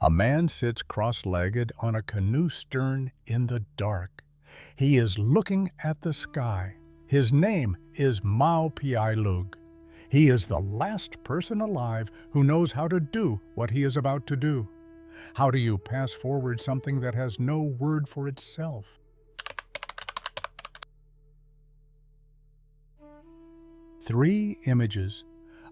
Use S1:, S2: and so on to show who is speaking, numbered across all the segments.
S1: A man sits cross-legged on a canoe stern in the dark. He is looking at the sky. His name is Piailug. He is the last person alive who knows how to do what he is about to do. How do you pass forward something that has no word for itself? Three images.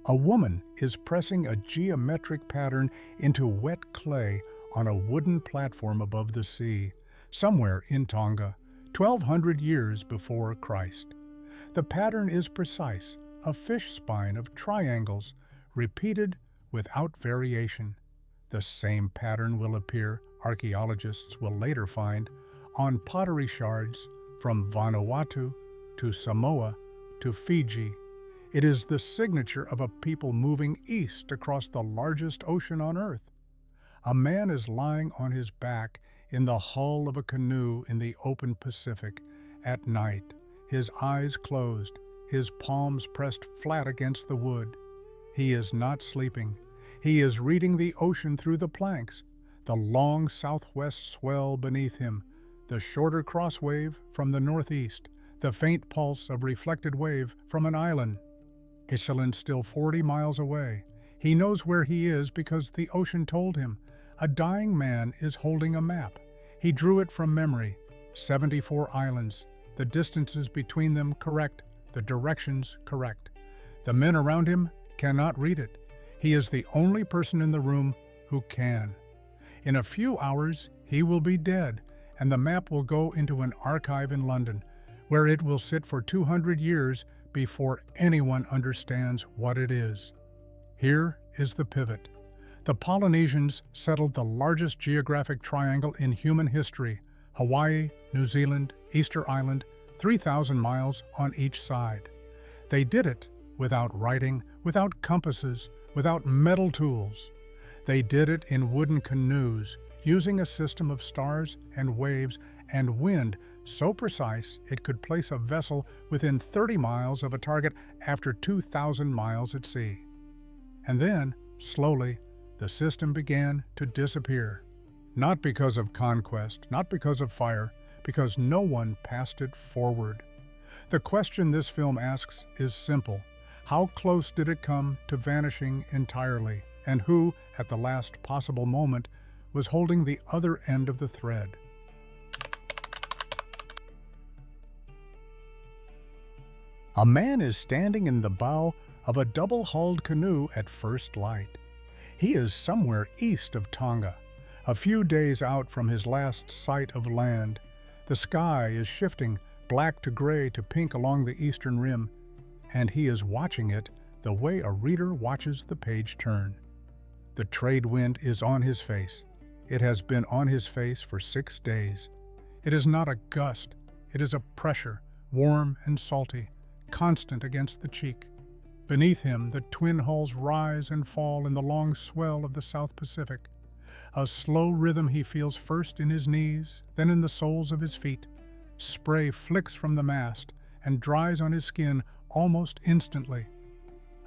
S1: A woman is pressing a geometric pattern into wet clay on a wooden platform above the sea, somewhere in Tonga, 1,200 years before Christ. The pattern is precise, a fish spine of triangles, repeated without variation. The same pattern will appear, archaeologists will later find, on pottery shards from Vanuatu to Samoa to Fiji. It is the signature of a people moving east across the largest ocean on Earth. A man is lying on his back in the hull of a canoe in the open Pacific at night, his eyes closed, his palms pressed flat against the wood. He is not sleeping. He is reading the ocean through the planks, the long southwest swell beneath him, the shorter cross wave from the northeast, the faint pulse of reflected wave from an island. Iceland still 40 miles away. He knows where he is because the ocean told him. A dying man is holding a map. He drew it from memory. 74 islands, the distances between them correct, the directions correct. The men around him cannot read it. He is the only person in the room who can. In a few hours, he will be dead, and the map will go into an archive in London, where it will sit for 200 years before anyone understands what it is. Here is the pivot. The Polynesians settled the largest geographic triangle in human history: Hawaii, New Zealand, Easter Island, 3,000 miles on each side. They did it without writing, without compasses, without metal tools. They did it in wooden canoes, using a system of stars and waves and wind so precise it could place a vessel within 30 miles of a target after 2,000 miles at sea. And then, slowly, the system began to disappear. Not because of conquest, not because of fire, because no one passed it forward. The question this film asks is simple. How close did it come to vanishing entirely? And who, at the last possible moment, was holding the other end of the thread? A man is standing in the bow of a double-hulled canoe at first light. He is somewhere east of Tonga, a few days out from his last sight of land. The sky is shifting black to gray to pink along the eastern rim, and he is watching it the way a reader watches the page turn. The trade wind is on his face. It has been on his face for 6 days. It is not a gust. It is a pressure, warm and salty, constant against the cheek. Beneath him, the twin hulls rise and fall in the long swell of the South Pacific. A slow rhythm he feels first in his knees, then in the soles of his feet. Spray flicks from the mast and dries on his skin almost instantly.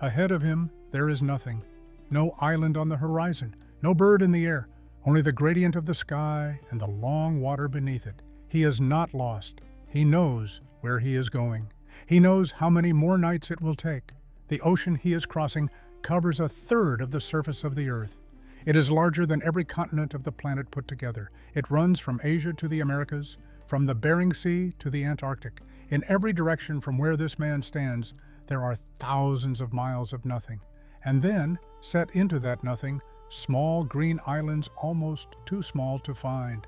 S1: Ahead of him, there is nothing. No island on the horizon, no bird in the air, only the gradient of the sky and the long water beneath it. He is not lost. He knows where he is going. He knows how many more nights it will take. The ocean he is crossing covers 1/3 of the surface of the Earth. It is larger than every continent of the planet put together. It runs from Asia to the Americas, from the Bering Sea to the Antarctic. In every direction from where this man stands, there are thousands of miles of nothing. And then, set into that nothing, small green islands almost too small to find.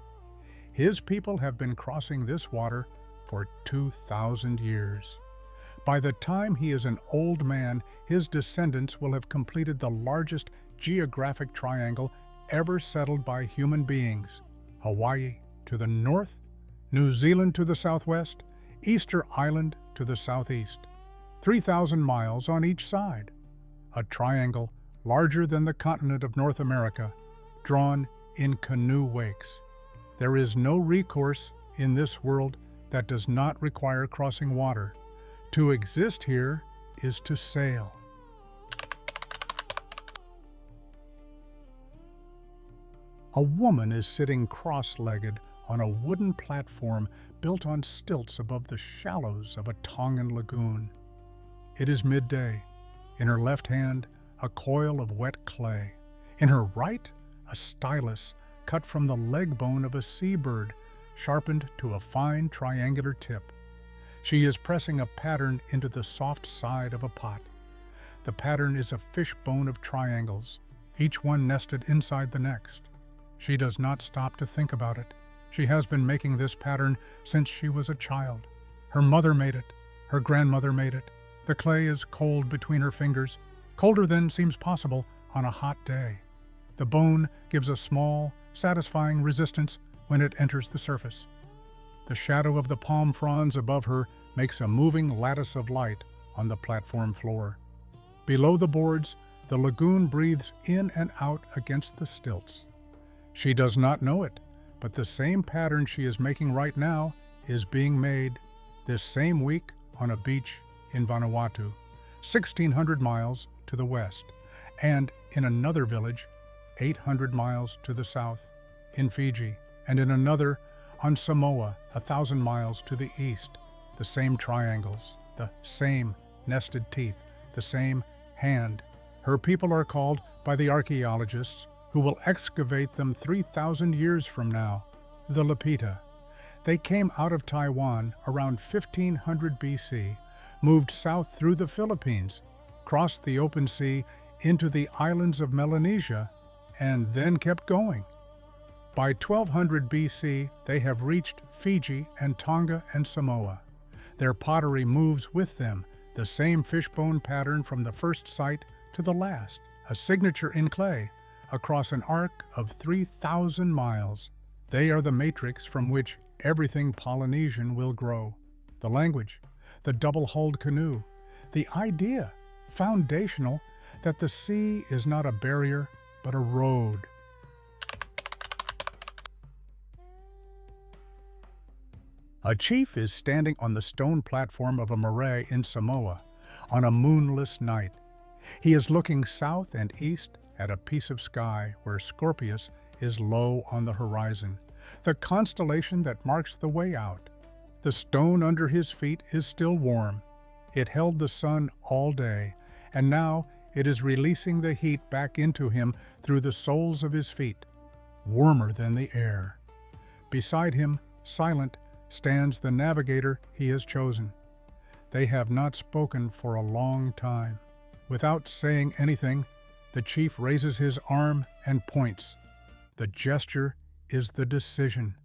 S1: His people have been crossing this water for 2,000 years. By the time he is an old man, his descendants will have completed the largest geographic triangle ever settled by human beings. Hawaii to the north, New Zealand to the southwest, Easter Island to the southeast. 3,000 miles on each side. A triangle larger than the continent of North America, drawn in canoe wakes. There is no recourse in this world that does not require crossing water. To exist here is to sail. A woman is sitting cross-legged on a wooden platform built on stilts above the shallows of a Tongan lagoon. It is midday. In her left hand, a coil of wet clay. In her right, a stylus cut from the leg bone of a seabird, sharpened to a fine triangular tip. She is pressing a pattern into the soft side of a pot. The pattern is a fishbone of triangles, each one nested inside the next. She does not stop to think about it. She has been making this pattern since she was a child. Her mother made it. Her grandmother made it. The clay is cold between her fingers, colder than seems possible on a hot day. The bone gives a small, satisfying resistance when it enters the surface. The shadow of the palm fronds above her makes a moving lattice of light on the platform floor. Below the boards, the lagoon breathes in and out against the stilts. She does not know it, but the same pattern she is making right now is being made this same week on a beach in Vanuatu, 1,600 miles to the west, and in another village, 800 miles to the south, in Fiji, and in another on Samoa, 1,000 miles to the east. The same triangles, the same nested teeth, the same hand. Her people are called by the archaeologists who will excavate them 3,000 years from now, the Lapita. They came out of Taiwan around 1500 BC, moved south through the Philippines, crossed the open sea into the islands of Melanesia, and then kept going. By 1200 BC, they have reached Fiji and Tonga and Samoa. Their pottery moves with them, the same fishbone pattern from the first site to the last, a signature in clay, across an arc of 3,000 miles. They are the matrix from which everything Polynesian will grow. The language, the double-hulled canoe, the idea, foundational, that the sea is not a barrier, but a road. A chief is standing on the stone platform of a marae in Samoa on a moonless night. He is looking south and east at a piece of sky where Scorpius is low on the horizon, the constellation that marks the way out. The stone under his feet is still warm. It held the sun all day, and now it is releasing the heat back into him through the soles of his feet, warmer than the air. Beside him, silent, stands the navigator he has chosen. They have not spoken for a long time. Without saying anything, the chief raises his arm and points. The gesture is the decision.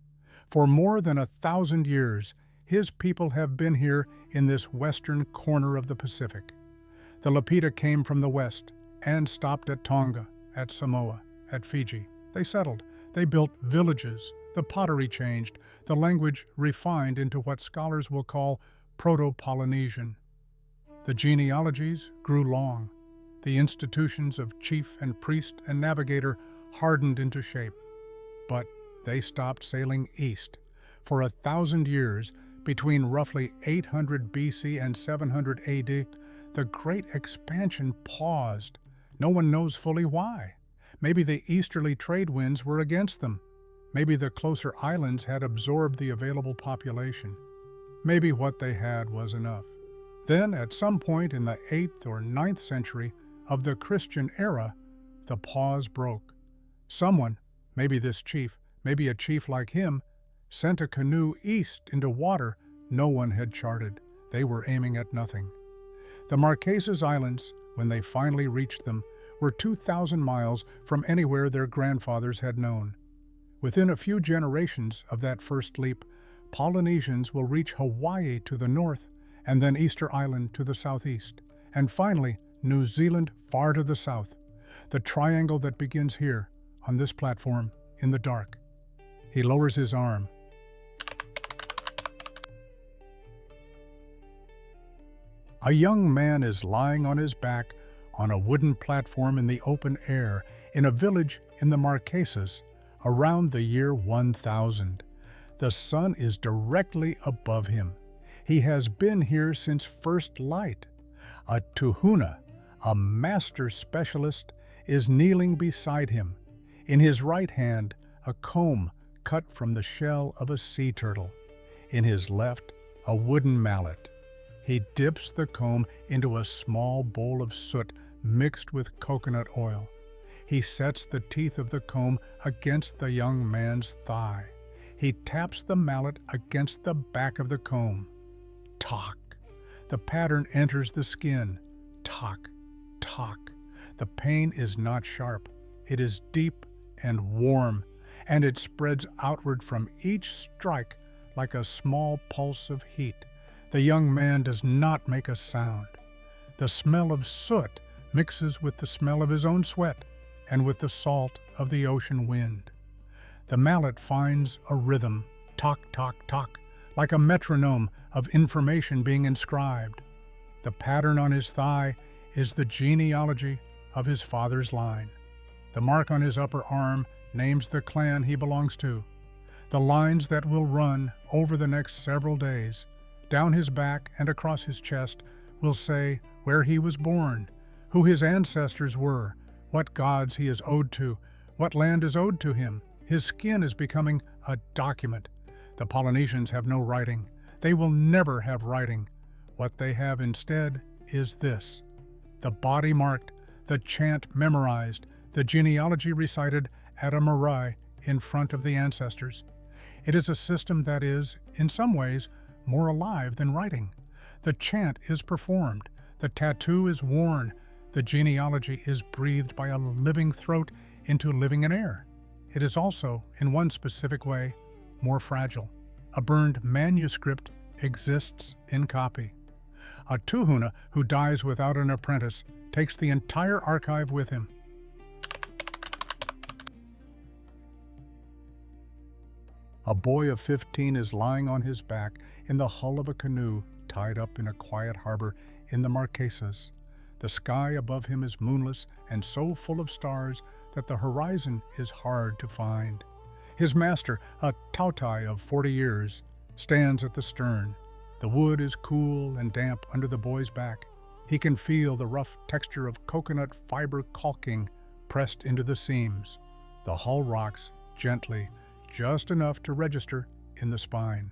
S1: For more than 1,000 years, his people have been here in this western corner of the Pacific. The Lapita came from the west and stopped at Tonga, at Samoa, at Fiji. They settled. They built villages. The pottery changed. The language refined into what scholars will call Proto-Polynesian. The genealogies grew long. The institutions of chief and priest and navigator hardened into shape. But they stopped sailing east. For 1,000 years, between roughly 800 BC and 700 AD, the great expansion paused. No one knows fully why. Maybe the easterly trade winds were against them. Maybe the closer islands had absorbed the available population. Maybe what they had was enough. Then, at some point in the 8th or 9th century of the Christian era, the pause broke. Someone, maybe this chief, maybe a chief like him, sent a canoe east into water no one had charted. They were aiming at nothing. The Marquesas Islands, when they finally reached them, were 2,000 miles from anywhere their grandfathers had known. Within a few generations of that first leap, Polynesians will reach Hawaii to the north, and then Easter Island to the southeast, and finally New Zealand far to the south, the triangle that begins here, on this platform, in the dark. He lowers his arm. A young man is lying on his back on a wooden platform in the open air in a village in the Marquesas around the year 1000. The sun is directly above him. He has been here since first light. A tuhuna, a master specialist, is kneeling beside him. In his right hand, a comb cut from the shell of a sea turtle. In his left, a wooden mallet. He dips the comb into a small bowl of soot mixed with coconut oil. He sets the teeth of the comb against the young man's thigh. He taps the mallet against the back of the comb. Talk. The pattern enters the skin. Talk, talk. The pain is not sharp. It is deep and warm, and it spreads outward from each strike like a small pulse of heat. The young man does not make a sound. The smell of soot mixes with the smell of his own sweat and with the salt of the ocean wind. The mallet finds a rhythm, talk, talk, talk, like a metronome of information being inscribed. The pattern on his thigh is the genealogy of his father's line. The mark on his upper arm names the clan he belongs to. The lines that will run over the next several days, down his back and across his chest, will say where he was born, who his ancestors were, what gods he is owed to, what land is owed to him. His skin is becoming a document. The Polynesians have no writing. They will never have writing. What they have instead is this: the body marked, the chant memorized, the genealogy recited at a marae in front of the ancestors. It is a system that is, in some ways, more alive than writing. The chant is performed, the tattoo is worn, the genealogy is breathed by a living throat into living air. It is also, in one specific way, more fragile. A burned manuscript exists in copy. A tuhuna who dies without an apprentice takes the entire archive with him. A boy of 15 is lying on his back in the hull of a canoe tied up in a quiet harbor in the Marquesas. The sky above him is moonless and so full of stars that the horizon is hard to find. His master, a tautai of 40 years, stands at the stern. The wood is cool and damp under the boy's back. He can feel the rough texture of coconut fiber caulking pressed into the seams. The hull rocks gently, just enough to register in the spine.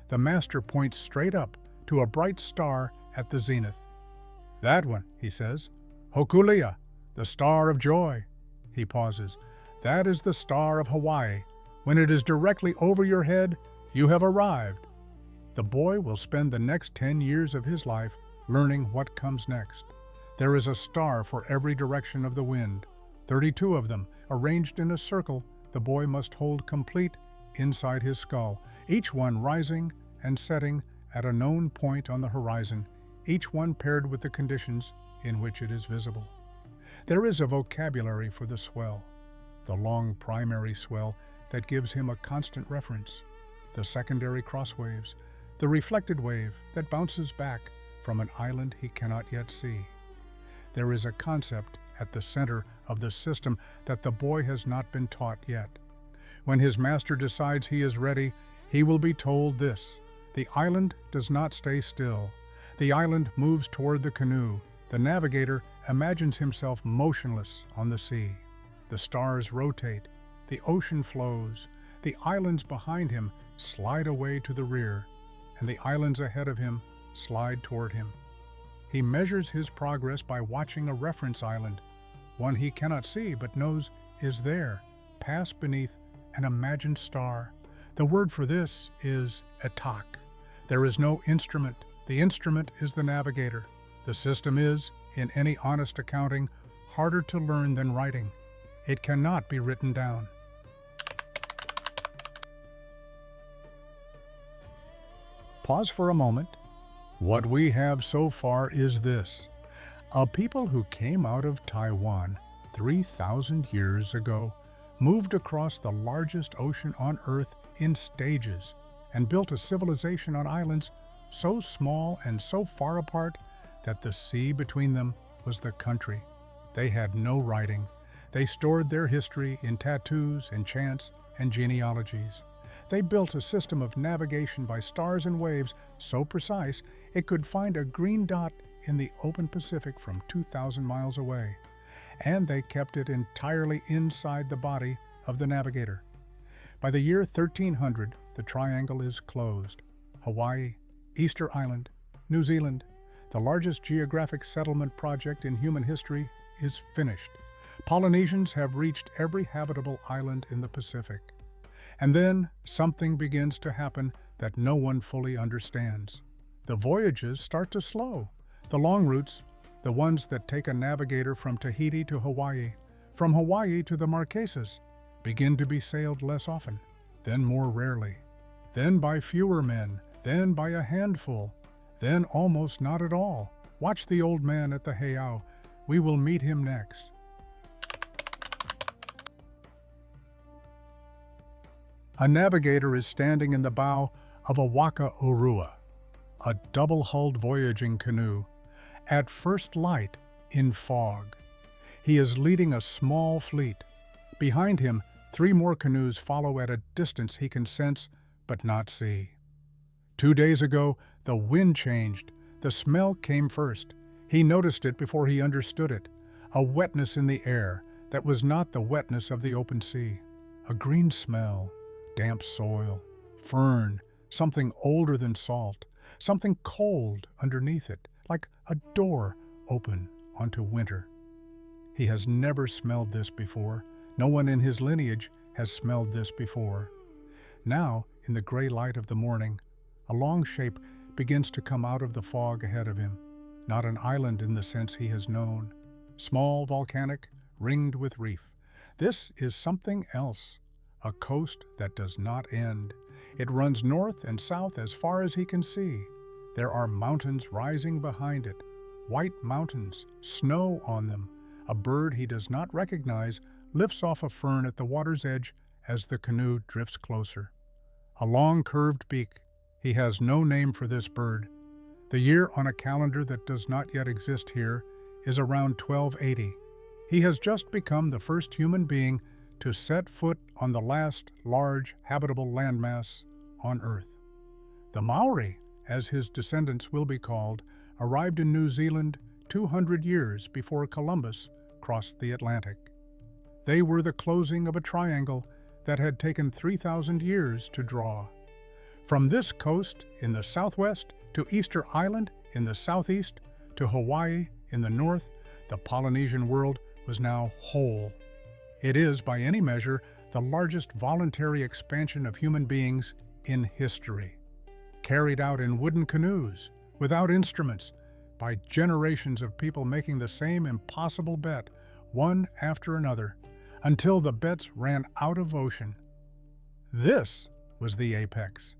S1: The master points straight up to a bright star at the zenith. "That one," he says. "Hokulea, the star of joy." He pauses. "That is the star of Hawaii. When it is directly over your head, you have arrived." The boy will spend the next 10 years of his life learning what comes next. There is a star for every direction of the wind. 32 of them, arranged in a circle, the boy must hold complete inside his skull, each one rising and setting at a known point on the horizon, each one paired with the conditions in which it is visible. There is a vocabulary for the swell, the long primary swell that gives him a constant reference, the secondary cross waves, the reflected wave that bounces back from an island he cannot yet see. There is a concept at the center of the system that the boy has not been taught yet. When his master decides he is ready, he will be told this: the island does not stay still. The island moves toward the canoe. The navigator imagines himself motionless on the sea. The stars rotate. The ocean flows. The islands behind him slide away to the rear, and the islands ahead of him slide toward him. He measures his progress by watching a reference island, one he cannot see but knows is there, pass beneath an imagined star. The word for this is etak. There is no instrument. The instrument is the navigator. The system is, in any honest accounting, harder to learn than writing. It cannot be written down. Pause for a moment. What we have so far is this: a people who came out of Taiwan 3,000 years ago moved across the largest ocean on Earth in stages and built a civilization on islands so small and so far apart that the sea between them was the country. They had no writing. They stored their history in tattoos and chants and genealogies. They built a system of navigation by stars and waves so precise it could find a green dot in the open Pacific from 2,000 miles away. And they kept it entirely inside the body of the navigator. By the year 1300, the triangle is closed. Hawaii, Easter Island, New Zealand, the largest geographic settlement project in human history, is finished. Polynesians have reached every habitable island in the Pacific. And then something begins to happen that no one fully understands. The voyages start to slow. The long routes, the ones that take a navigator from Tahiti to Hawaii, from Hawaii to the Marquesas, begin to be sailed less often, then more rarely, then by fewer men, then by a handful, then almost not at all. Watch the old man at the heiau. We will meet him next. A navigator is standing in the bow of a waka urua, a double-hulled voyaging canoe, at first light in fog. He is leading a small fleet. Behind him, 3 more canoes follow at a distance he can sense but not see. 2 days ago, the wind changed. The smell came first. He noticed it before he understood it. A wetness in the air that was not the wetness of the open sea. A green smell, damp soil, fern, something older than salt, something cold underneath it, like a door open onto winter. He has never smelled this before. No one in his lineage has smelled this before. Now, in the gray light of the morning, a long shape begins to come out of the fog ahead of him. Not an island in the sense he has known. Small, volcanic, ringed with reef. This is something else. A coast that does not end. It runs north and south as far as he can see. There are mountains rising behind it. White mountains, snow on them. A bird he does not recognize lifts off a fern at the water's edge as the canoe drifts closer. A long curved beak. He has no name for this bird. The year on a calendar that does not yet exist here is around 1280. He has just become the first human being to set foot on the last large habitable landmass on Earth. The Maori, as his descendants will be called, arrived in New Zealand 200 years before Columbus crossed the Atlantic. They were the closing of a triangle that had taken 3,000 years to draw. From this coast in the southwest to Easter Island in the southeast to Hawaii in the north, the Polynesian world was now whole. It is, by any measure, the largest voluntary expansion of human beings in history. Carried out in wooden canoes, without instruments, by generations of people making the same impossible bet, one after another, until the bets ran out of ocean. This was the apex.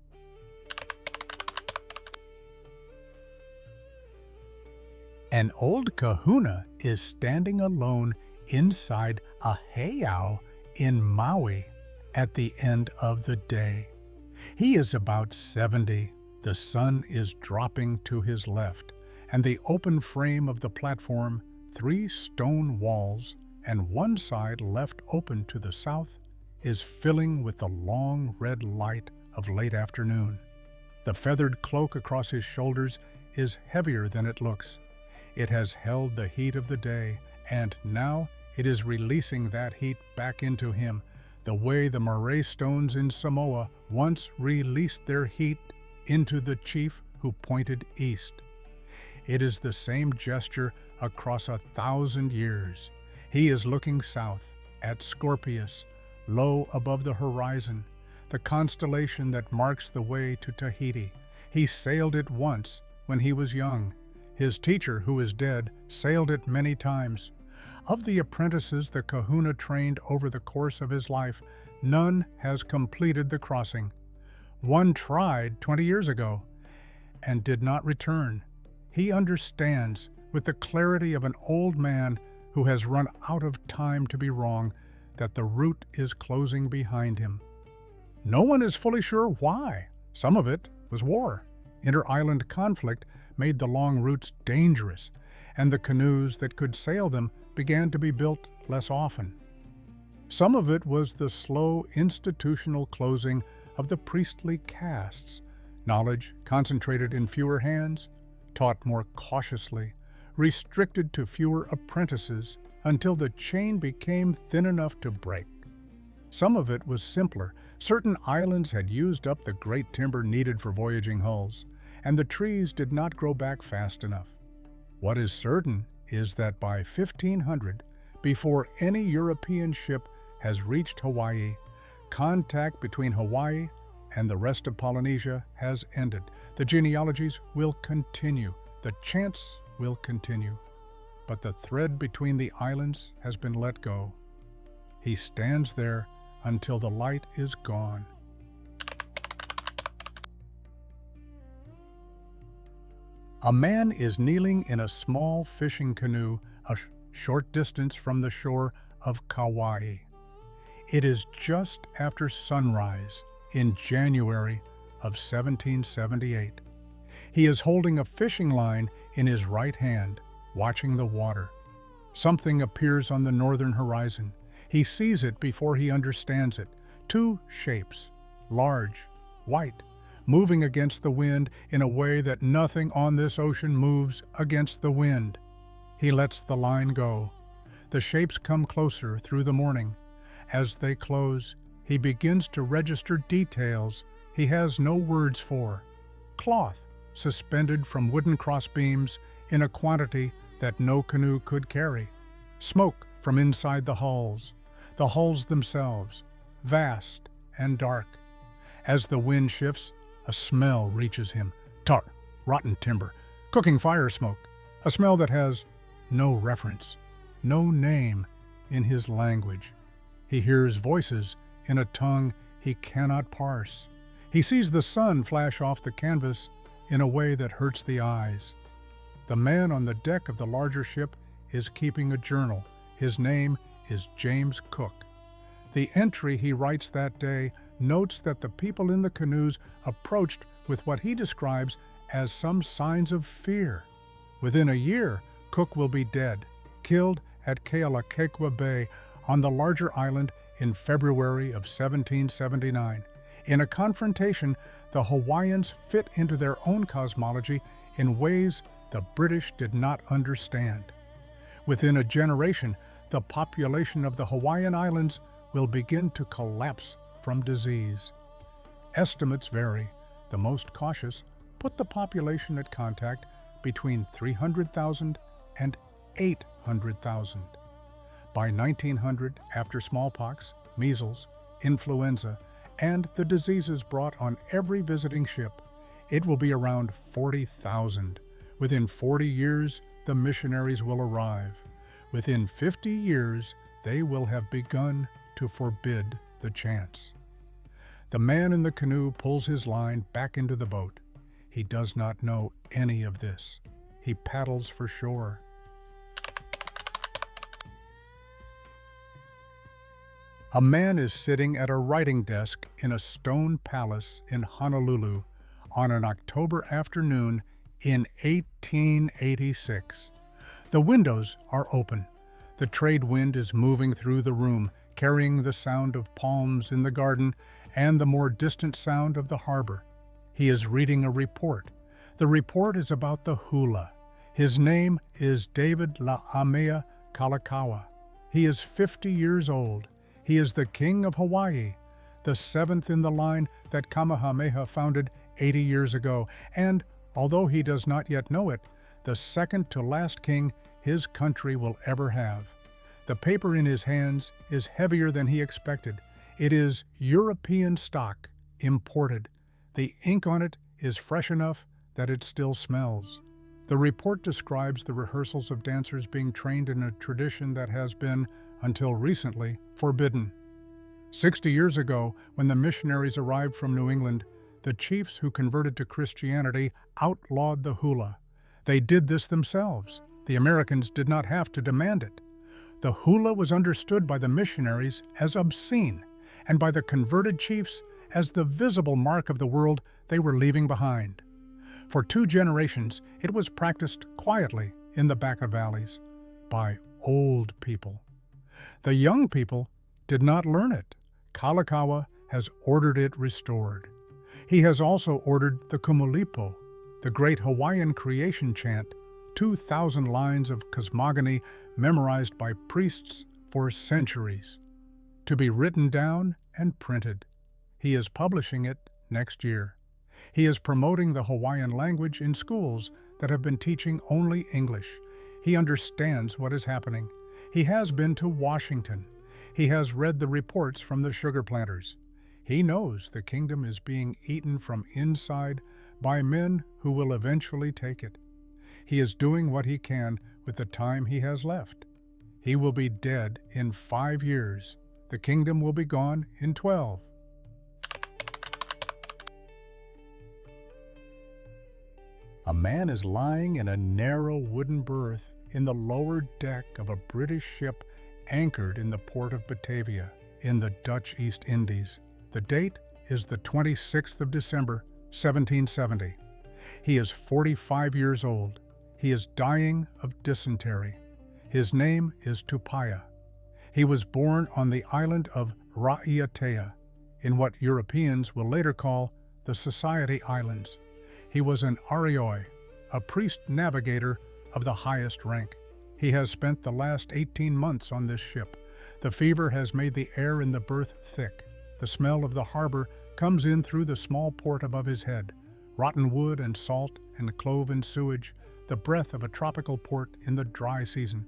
S1: An old kahuna is standing alone inside a heiau in Maui at the end of the day. He is about 70. The sun is dropping to his left, and the open frame of the platform, 3 stone walls, and one side left open to the south, is filling with the long red light of late afternoon. The feathered cloak across his shoulders is heavier than it looks. It has held the heat of the day, and now it is releasing that heat back into him, the way the moray stones in Samoa once released their heat into the chief who pointed east. It is the same gesture across 1,000 years. He is looking south at Scorpius, low above the horizon, the constellation that marks the way to Tahiti. He sailed it once when he was young. His teacher, who is dead, sailed it many times. Of the apprentices the kahuna trained over the course of his life, none has completed the crossing. One tried 20 years ago and did not return. He understands, with the clarity of an old man who has run out of time to be wrong, that the route is closing behind him. No one is fully sure why. Some of it was war. Inter-island conflict made the long routes dangerous, and the canoes that could sail them began to be built less often. Some of it was the slow institutional closing of the priestly castes, knowledge concentrated in fewer hands, taught more cautiously, restricted to fewer apprentices until the chain became thin enough to break. Some of it was simpler. Certain islands had used up the great timber needed for voyaging hulls, and the trees did not grow back fast enough. What is certain is that by 1500, before any European ship has reached Hawaii, contact between Hawaii and the rest of Polynesia has ended. The genealogies will continue. The chants will continue. But the thread between the islands has been let go. He stands there until the light is gone. A man is kneeling in a small fishing canoe a short distance from the shore of Kauai. It is just after sunrise in January of 1778. He is holding a fishing line in his right hand, watching the water. Something appears on the northern horizon. He sees it before he understands it. Two shapes, large, white, moving against the wind in a way that nothing on this ocean moves against the wind. He lets the line go. The shapes come closer through the morning. As they close, he begins to register details he has no words for. Cloth suspended from wooden crossbeams in a quantity that no canoe could carry. Smoke from inside the hulls themselves, vast and dark. As the wind shifts, a smell reaches him. Tar, rotten timber, cooking fire smoke, a smell that has no reference, no name in his language. He hears voices in a tongue he cannot parse. He sees the sun flash off the canvas in a way that hurts the eyes. The man on the deck of the larger ship is keeping a journal. His name is James Cook. The entry he writes that day notes that the people in the canoes approached with what he describes as some signs of fear. Within a year, Cook will be dead, killed at Kealakekua Bay on the larger island in February of 1779. In a confrontation, the Hawaiians fit into their own cosmology in ways the British did not understand. Within a generation, the population of the Hawaiian Islands will begin to collapse from disease. Estimates vary. The most cautious put the population at contact between 300,000 and 800,000. By 1900, after smallpox, measles, influenza, and the diseases brought on every visiting ship, it will be around 40,000. Within 40 years, the missionaries will arrive. Within 50 years, they will have begun to forbid the chants. The man in the canoe pulls his line back into the boat. He does not know any of this. He paddles for shore. A man is sitting at a writing desk in a stone palace in Honolulu on an October afternoon in 1886. The windows are open. The trade wind is moving through the room, carrying the sound of palms in the garden and the more distant sound of the harbor. He is reading a report. The report is about the hula. His name is David La'amea Kalakaua. He is 50 years old. He is the king of Hawaii, the seventh in the line that Kamehameha founded 80 years ago, and, although he does not yet know it, the second to last king his country will ever have. The paper in his hands is heavier than he expected. It is European stock, imported. The ink on it is fresh enough that it still smells. The report describes the rehearsals of dancers being trained in a tradition that has been, until recently, forbidden. 60 years ago, when the missionaries arrived from New England, the chiefs who converted to Christianity outlawed the hula. They did this themselves. The Americans did not have to demand it. The hula was understood by the missionaries as obscene, and by the converted chiefs as the visible mark of the world they were leaving behind. For 2 generations, it was practiced quietly in the back of valleys by old people. The young people did not learn it. Kalakaua has ordered it restored. He has also ordered the kumulipo, the great Hawaiian creation chant, 2,000 lines of cosmogony memorized by priests for centuries, to be written down and printed. He is publishing it next year. He is promoting the Hawaiian language in schools that have been teaching only English. He understands what is happening. He has been to Washington. He has read the reports from the sugar planters. He knows the kingdom is being eaten from inside by men who will eventually take it. He is doing what he can with the time he has left. He will be dead in 5 years. The kingdom will be gone in 12. A man is lying in a narrow wooden berth in the lower deck of a British ship anchored in the port of Batavia in the Dutch East Indies. The date is the 26th of December, 1770. He is 45 years old. He is dying of dysentery. His name is Tupaia. He was born on the island of Raiatea, in what Europeans will later call the Society Islands. He was an arioi, a priest navigator of the highest rank. He has spent the last 18 months on this ship. The fever has made the air in the berth thick. The smell of the harbor comes in through the small port above his head. Rotten wood and salt and cloven sewage, the breath of a tropical port in the dry season.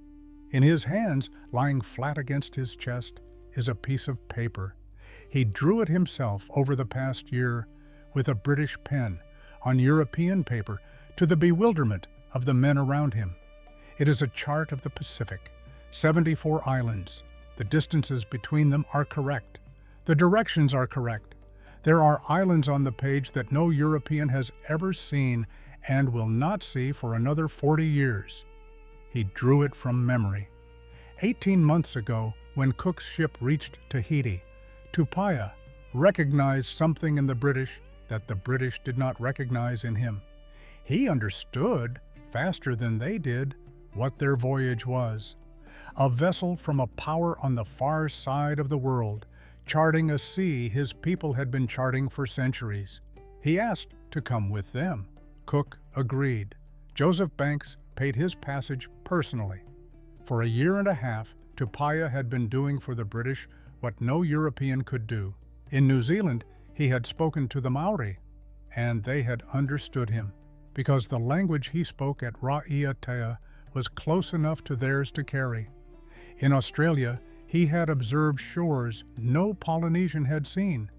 S1: In his hands, lying flat against his chest, is a piece of paper. He drew it himself over the past year with a British pen on European paper, to the bewilderment of the men around him. It is a chart of the Pacific, 74 islands. The distances between them are correct. The directions are correct. There are islands on the page that no European has ever seen and will not see for another 40 years. He drew it from memory. 18 months ago, when Cook's ship reached Tahiti, Tupaia recognized something in the British that the British did not recognize in him. He understood, faster than they did, what their voyage was. A vessel from a power on the far side of the world, charting a sea his people had been charting for centuries. He asked to come with them. Cook agreed. Joseph Banks paid his passage personally. For a year and a half, Tupaia had been doing for the British what no European could do. In New Zealand, he had spoken to the Maori, and they had understood him, because the language he spoke at Raiatea was close enough to theirs to carry. In Australia, he had observed shores no Polynesian had seen.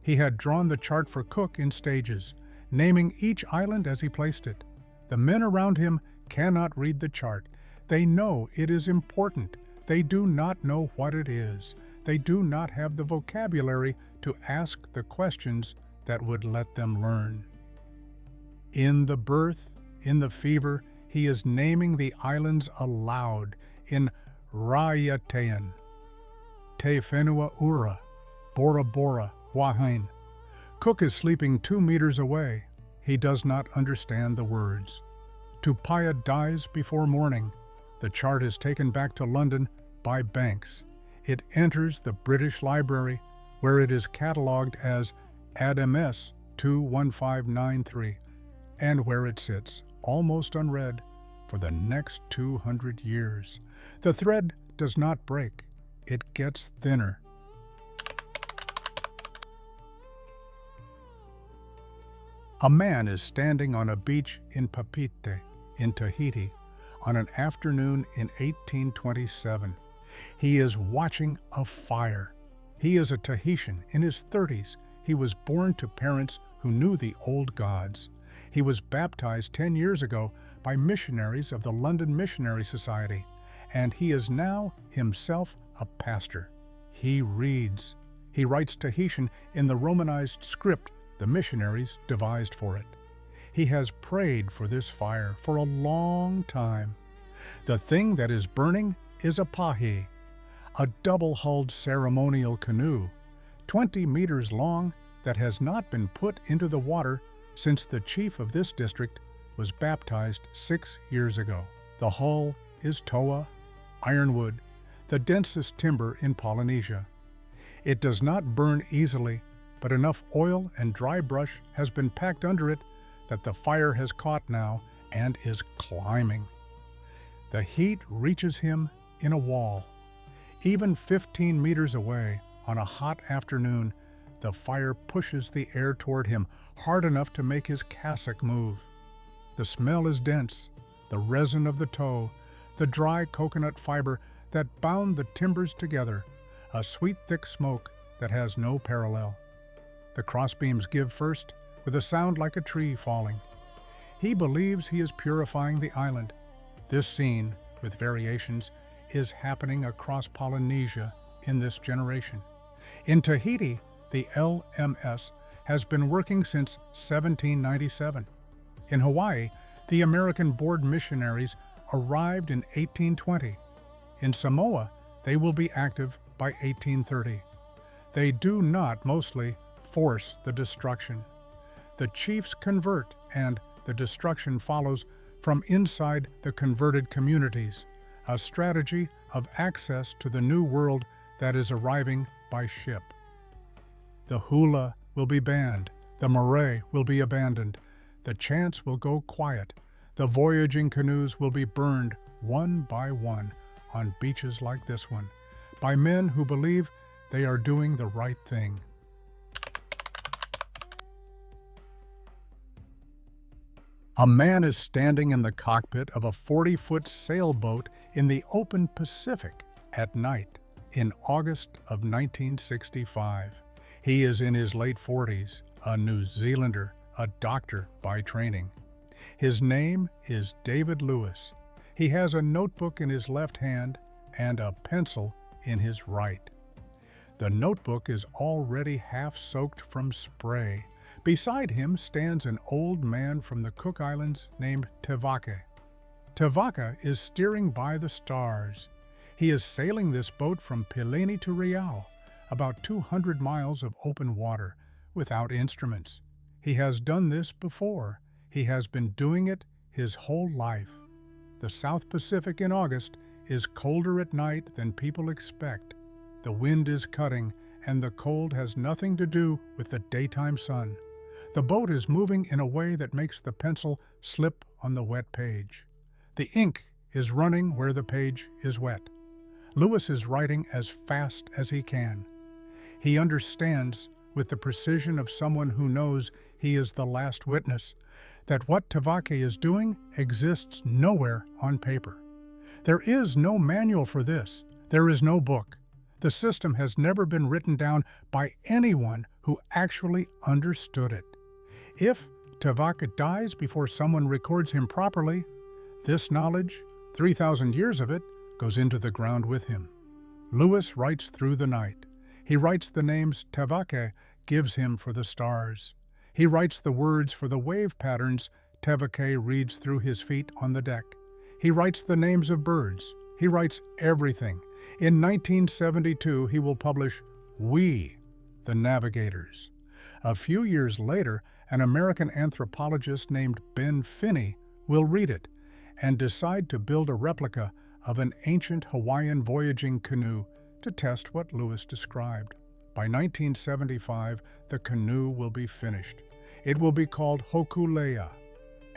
S1: He had drawn the chart for Cook in stages, naming each island as he placed it. The men around him cannot read the chart. They know it is important. They do not know what it is. They do not have the vocabulary to ask the questions that would let them learn. In the berth, in the fever, he is naming the islands aloud in Raiatean. Te Whenua Ura, Bora Bora, Wahain. Cook is sleeping 2 meters away. He does not understand the words. Tupaia dies before morning. The chart is taken back to London by Banks. It enters the British Library, where it is catalogued as ADMS 21593, and where it sits, almost unread, for the next 200 years. The thread does not break. It gets thinner. A man is standing on a beach in Papeete, in Tahiti, on an afternoon in 1827. He is watching a fire. He is a Tahitian in his 30s. He was born to parents who knew the old gods. He was baptized 10 years ago by missionaries of the London Missionary Society, and he is now himself a pastor. He reads. He writes Tahitian in the Romanized script the missionaries devised for it. He has prayed for this fire for a long time. The thing that is burning is a pahi, a double-hulled ceremonial canoe, 20 meters long, that has not been put into the water since the chief of this district was baptized 6 years ago. The hull is toa, ironwood, the densest timber in Polynesia. It does not burn easily, but enough oil and dry brush has been packed under it that the fire has caught now and is climbing. The heat reaches him in a wall. Even 15 meters away, On a hot afternoon, the fire pushes the air toward him hard enough to make his cassock move. The smell is dense, the resin of the tow, the dry coconut fiber that bound the timbers together, a sweet thick smoke that has no parallel. The crossbeams give first, with a sound like a tree falling. He believes he is purifying the island. This scene, with variations, is happening across Polynesia in this generation. In Tahiti, the LMS has been working since 1797. In Hawaii, the American Board missionaries arrived in 1820. In Samoa, they will be active by 1830. They do not, mostly, force the destruction. The chiefs convert, and the destruction follows from inside the converted communities, a strategy of access to the new world that is arriving by ship. The hula will be banned, the marae will be abandoned, the chants will go quiet, the voyaging canoes will be burned one by one on beaches like this one, by men who believe they are doing the right thing. A man is standing in the cockpit of a 40-foot sailboat in the open Pacific at night in August of 1965. He is in his late 40s, a New Zealander, a doctor by training. His name is David Lewis. He has a notebook in his left hand and a pencil in his right. The notebook is already half soaked from spray. Beside him stands an old man from the Cook Islands named Tevake. Tevake is steering by the stars. He is sailing this boat from Pileni to Riau, about 200 miles of open water, without instruments. He has done this before. He has been doing it his whole life. The South Pacific in August is colder at night than people expect. The wind is cutting, and the cold has nothing to do with the daytime sun. The boat is moving in a way that makes the pencil slip on the wet page. The ink is running where the page is wet. Lewis is writing as fast as he can. He understands, with the precision of someone who knows he is the last witness, that what Tevake is doing exists nowhere on paper. There is no manual for this. There is no book. The system has never been written down by anyone who actually understood it. If Tevake dies before someone records him properly, this knowledge, 3,000 years of it, goes into the ground with him. Lewis writes through the night. He writes the names Tevake gives him for the stars. He writes the words for the wave patterns Tevake reads through his feet on the deck. He writes the names of birds. He writes everything. In 1972, he will publish We, the Navigators. A few years later, an American anthropologist named Ben Finney will read it and decide to build a replica of an ancient Hawaiian voyaging canoe to test what Lewis described. By 1975, the canoe will be finished. It will be called Hokulea,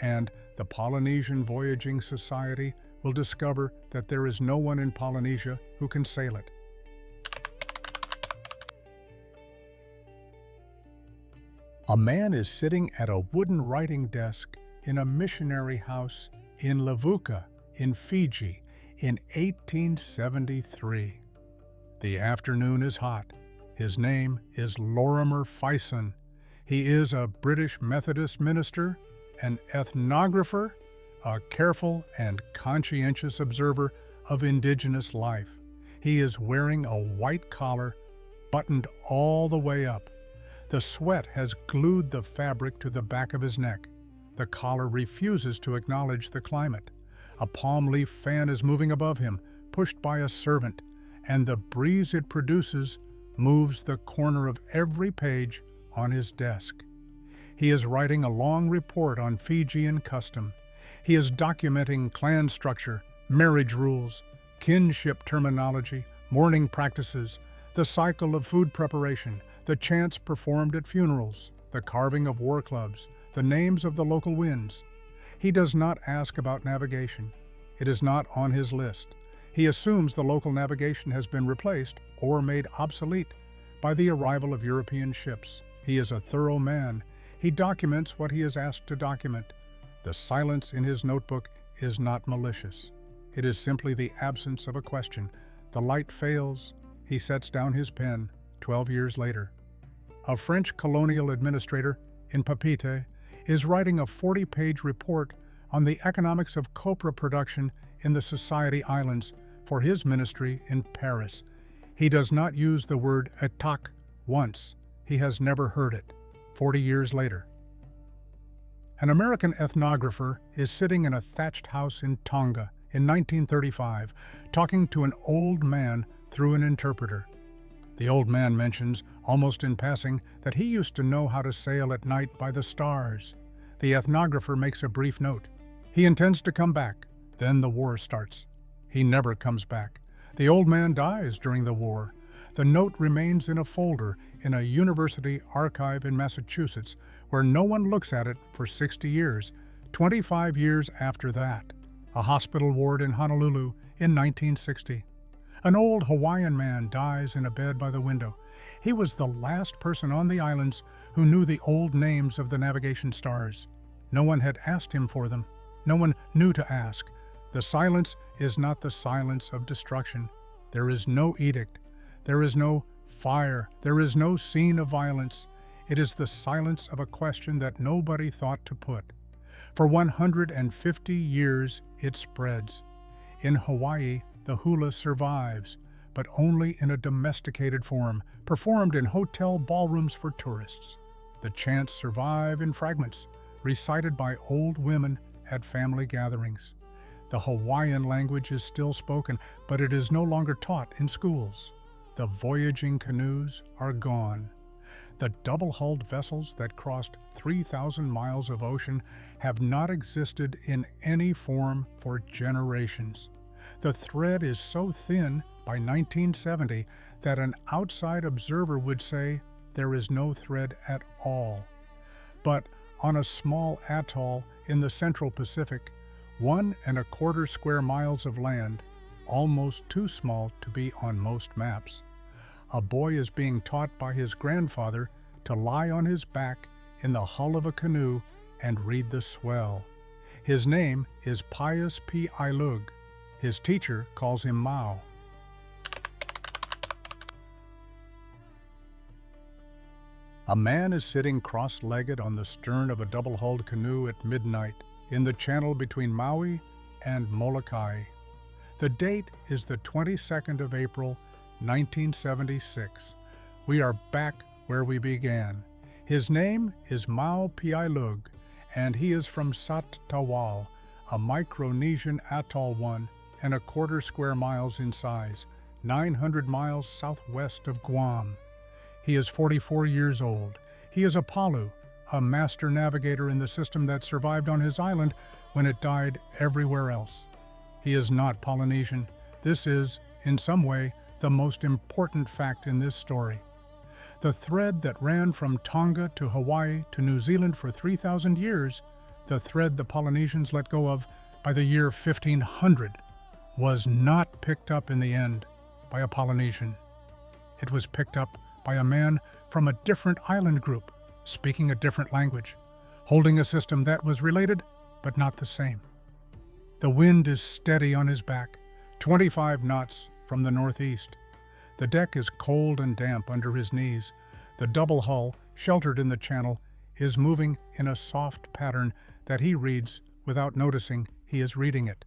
S1: and the Polynesian Voyaging Society will discover that there is no one in Polynesia who can sail it. A man is sitting at a wooden writing desk in a missionary house in Levuka, in Fiji, in 1873. The afternoon is hot. His name is Lorimer Fison. He is a British Methodist minister, an ethnographer, a careful and conscientious observer of indigenous life. He is wearing a white collar, buttoned all the way up. The sweat has glued the fabric to the back of his neck. The collar refuses to acknowledge the climate. A palm leaf fan is moving above him, pushed by a servant, and the breeze it produces moves the corner of every page on his desk. He is writing a long report on Fijian custom. He is documenting clan structure, marriage rules, kinship terminology, mourning practices, the cycle of food preparation, the chants performed at funerals, the carving of war clubs, the names of the local winds. He does not ask about navigation. It is not on his list. He assumes the local navigation has been replaced or made obsolete. by the arrival of European ships. He is a thorough man. He documents what he is asked to document. The silence in his notebook is not malicious. It is simply the absence of a question. The light fails. He sets down his pen 12 years later. A French colonial administrator in Papeete is writing a 40-page report on the economics of copra production in the Society Islands for his ministry in Paris. He does not use the word attaque once. He has never heard it. 40 years later. An American ethnographer is sitting in a thatched house in Tonga in 1935, talking to an old man through an interpreter. The old man mentions, almost in passing, that he used to know how to sail at night by the stars. The ethnographer makes a brief note. He intends to come back. Then the war starts. He never comes back. The old man dies during the war. The note remains in a folder in a university archive in Massachusetts, where no one looks at it for 60 years, 25 years after that. A hospital ward in Honolulu in 1960. An old Hawaiian man dies in a bed by the window. He was the last person on the islands who knew the old names of the navigation stars. No one had asked him for them. No one knew to ask. The silence is not the silence of destruction. There is no edict. There is no fire. There is no scene of violence. It is the silence of a question that nobody thought to put. For 150 years, it spreads. In Hawaii, the hula survives, but only in a domesticated form, performed in hotel ballrooms for tourists. The chants survive in fragments, recited by old women at family gatherings. The Hawaiian language is still spoken, but it is no longer taught in schools. The voyaging canoes are gone. The double-hulled vessels that crossed 3,000 miles of ocean have not existed in any form for generations. The thread is so thin by 1970 that an outside observer would say there is no thread at all. But on a small atoll in the Central Pacific, 1¼ square miles of land, almost too small to be on most maps, a boy is being taught by his grandfather to lie on his back in the hull of a canoe and read the swell. His name is Piailug. His teacher calls him Mao. A man is sitting cross-legged on the stern of a double-hulled canoe at midnight in the channel between Maui and Molokai. The date is the 22nd of April, 1976. We are back where we began. His name is Mao Piailug, and he is from Sat Tawal, a Micronesian atoll 1¼ square miles in size, 900 miles southwest of Guam. He is 44 years old. He is a Palu, a master navigator in the system that survived on his island when it died everywhere else. He is not Polynesian. This is, in some way, the most important fact in this story. The thread that ran from Tonga to Hawaii to New Zealand for 3,000 years, the thread the Polynesians let go of by the year 1500, was not picked up in the end by a Polynesian. It was picked up by a man from a different island group, speaking a different language, holding a system that was related but not the same. The wind is steady on his back, 25 knots from the northeast. The deck is cold and damp under his knees. The double hull, sheltered in the channel, is moving in a soft pattern that he reads without noticing he is reading it.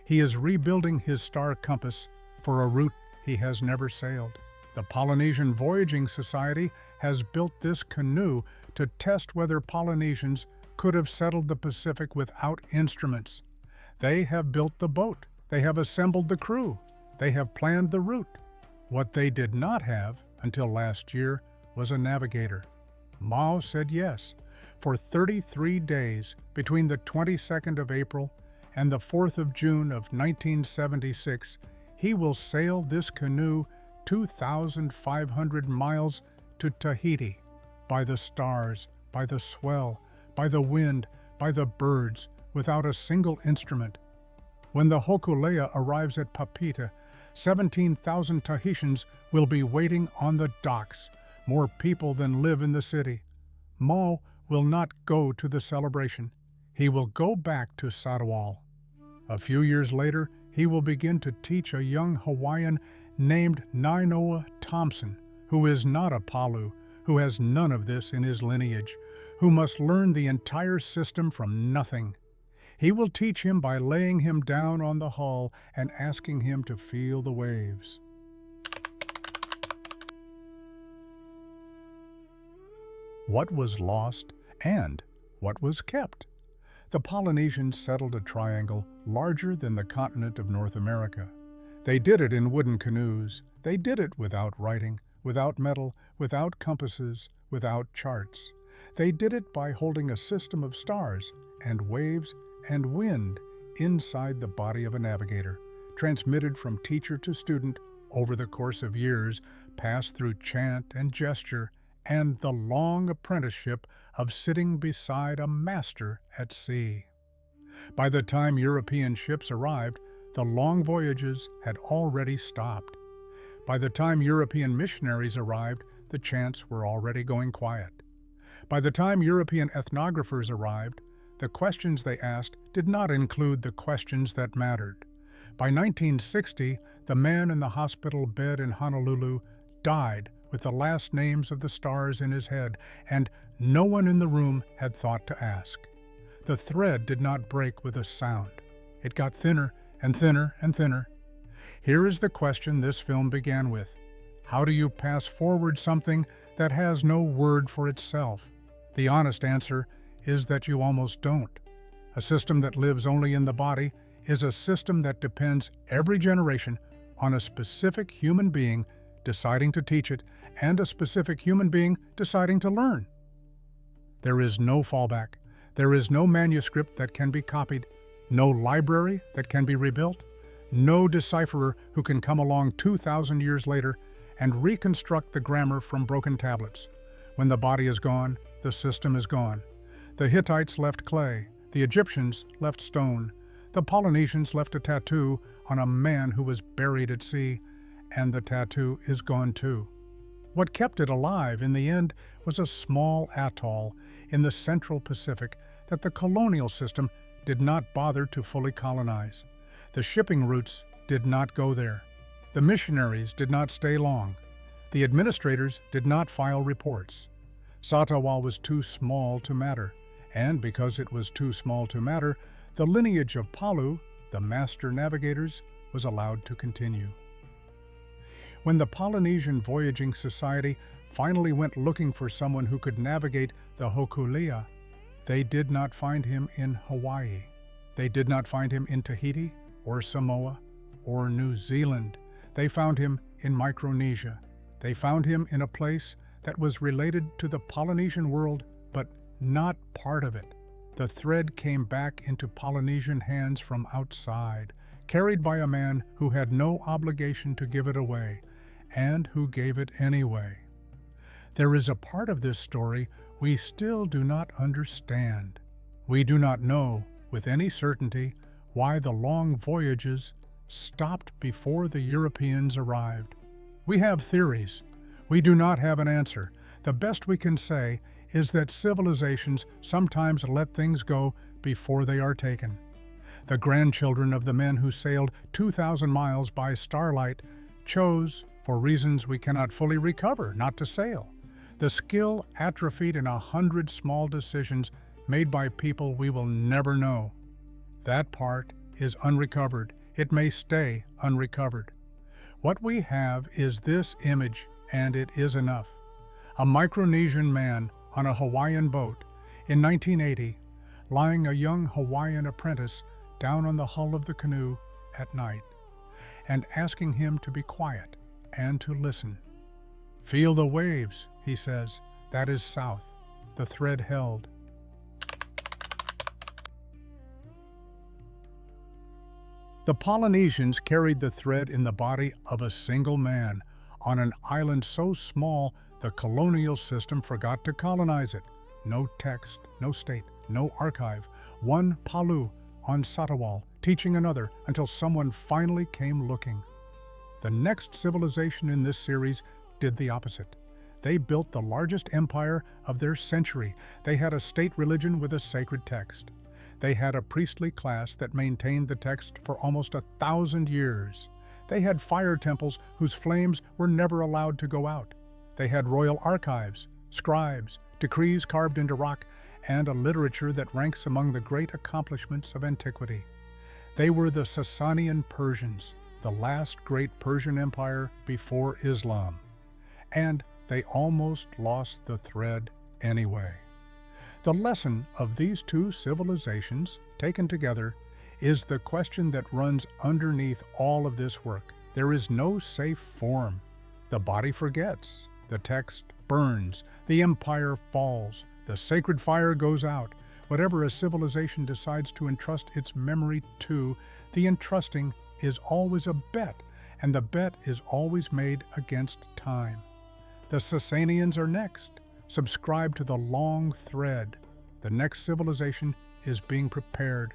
S1: He is rebuilding his star compass for a route he has never sailed. The Polynesian Voyaging Society has built this canoe to test whether Polynesians could have settled the Pacific without instruments. They have built the boat. They have assembled the crew. They have planned the route. What they did not have, until last year, was a navigator. Mao said yes. For 33 days, between the 22nd of April and the 4th of June of 1976, he will sail this canoe 2,500 miles to Tahiti, by the stars, by the swell, by the wind, by the birds, without a single instrument. When the Hokulea arrives at Papeete, 17,000 Tahitians will be waiting on the docks, more people than live in the city. Mo will not go to the celebration. He will go back to Satawal. A few years later, he will begin to teach a young Hawaiian named Nainoa Thompson, who is not a Palu, who has none of this in his lineage, who must learn the entire system from nothing. He will teach him by laying him down on the hull and asking him to feel the waves. What was lost and what was kept? The Polynesians settled a triangle larger than the continent of North America. They did it in wooden canoes. They did it without writing, without metal, without compasses, without charts. They did it by holding a system of stars and waves and wind inside the body of a navigator, transmitted from teacher to student over the course of years, passed through chant and gesture and the long apprenticeship of sitting beside a master at sea. By the time European ships arrived, the Long Voyages had already stopped. By the time European missionaries arrived, the chants were already going quiet. By the time European ethnographers arrived, the questions they asked did not include the questions that mattered. By 1960, the man in the hospital bed in Honolulu died with the last names of the stars in his head, and no one in the room had thought to ask. The thread did not break with a sound. It got thinner and thinner and thinner. Here is the question this film began with. How do you pass forward something that has no word for itself? The honest answer is that you almost don't. A system that lives only in the body is a system that depends every generation on a specific human being deciding to teach it and a specific human being deciding to learn. There is no fallback. There is no manuscript that can be copied, no library that can be rebuilt, no decipherer who can come along 2,000 years later and reconstruct the grammar from broken tablets. When the body is gone, the system is gone. The Hittites left clay, the Egyptians left stone, the Polynesians left a tattoo on a man who was buried at sea, and the tattoo is gone too. What kept it alive in the end was a small atoll in the central Pacific that the colonial system did not bother to fully colonize. The shipping routes did not go there. The missionaries did not stay long. The administrators did not file reports. Satawal was too small to matter, and because it was too small to matter, the lineage of Palu, the master navigators, was allowed to continue. When the Polynesian Voyaging Society finally went looking for someone who could navigate the Hokulea, they did not find him in Hawaii. They did not find him in Tahiti or Samoa or New Zealand. They found him in Micronesia. They found him in a place that was related to the Polynesian world, but not part of it. The thread came back into Polynesian hands from outside, carried by a man who had no obligation to give it away, and who gave it anyway. There is a part of this story we still do not understand. We do not know with any certainty why the Long Voyages stopped before the Europeans arrived. We have theories. We do not have an answer. The best we can say is that civilizations sometimes let things go before they are taken. The grandchildren of the men who sailed 2,000 miles by starlight chose, for reasons we cannot fully recover, not to sail. The skill atrophied in 100 small decisions made by people we will never know. That part is unrecovered. It may stay unrecovered. What we have is this image, and it is enough. A Micronesian man on a Hawaiian boat in 1980, lying a young Hawaiian apprentice down on the hull of the canoe at night, and asking him to be quiet and to listen. "Feel the waves," he says. "That is south." The thread held. The Polynesians carried the thread in the body of a single man on an island so small the colonial system forgot to colonize it. No text, no state, no archive. One Palu on Satawal, teaching another until someone finally came looking. The next civilization in this series did the opposite. They built the largest empire of their century. They had a state religion with a sacred text. They had a priestly class that maintained the text for almost 1,000 years. They had fire temples whose flames were never allowed to go out. They had royal archives, scribes, decrees carved into rock, and a literature that ranks among the great accomplishments of antiquity. They were the Sasanian Persians, the last great Persian empire before Islam. And they almost lost the thread anyway. The lesson of these two civilizations, taken together, is the question that runs underneath all of this work. There is no safe form. The body forgets, the text burns, the empire falls, the sacred fire goes out. Whatever a civilization decides to entrust its memory to, the entrusting is always a bet, and the bet is always made against time. The Sasanians are next. Subscribe to the long thread. The next civilization is being prepared